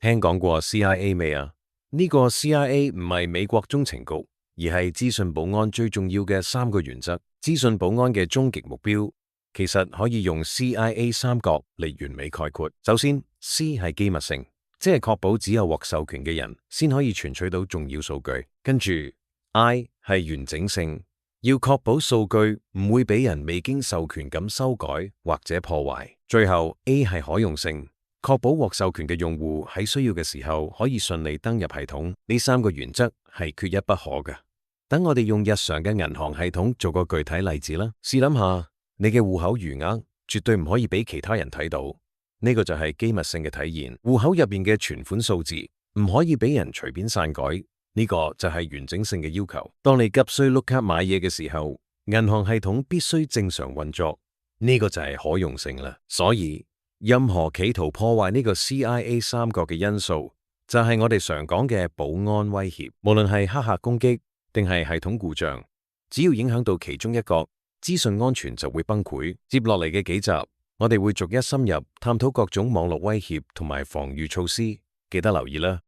聽講過 CIA 未啊？呢個 CIA 唔係美國中情局，而係資訊保安最重要嘅3個原則。資訊保安嘅終極目標，其實可以用 CIA 三角嚟完美概括。首先 ，C 係機密性，即係確保只有獲授權嘅人先可以存取到重要數據。跟住 I 係完整性，要確保數據唔會俾人未經授權咁修改或者破壞。最後 A 係可用性，確保獲授權嘅用戶喺需要嘅時候可以順利登入系統。呢3個原則係缺一不可嘅。等我哋用日常嘅銀行系統做個具體例子啦。試諗下，你嘅戶口餘額絕對唔可以俾其他人睇到，呢個就係機密性嘅體現。戶口入邊嘅存款數字唔可以俾人隨便篡改，呢個就係完整性嘅要求。當你急需碌卡買嘢嘅時候，銀行系統必須正常運作，呢個就係可用性啦。所以任何企圖破壞呢個 CIA 三角嘅因素，就係我哋常講嘅保安威脅。無論係黑客攻擊定係系統故障，只要影響到其中一角，資訊安全就會崩潰。接落嚟嘅幾集，我哋會逐一深入探討各種網絡威脅同埋防禦措施，記得留意啦。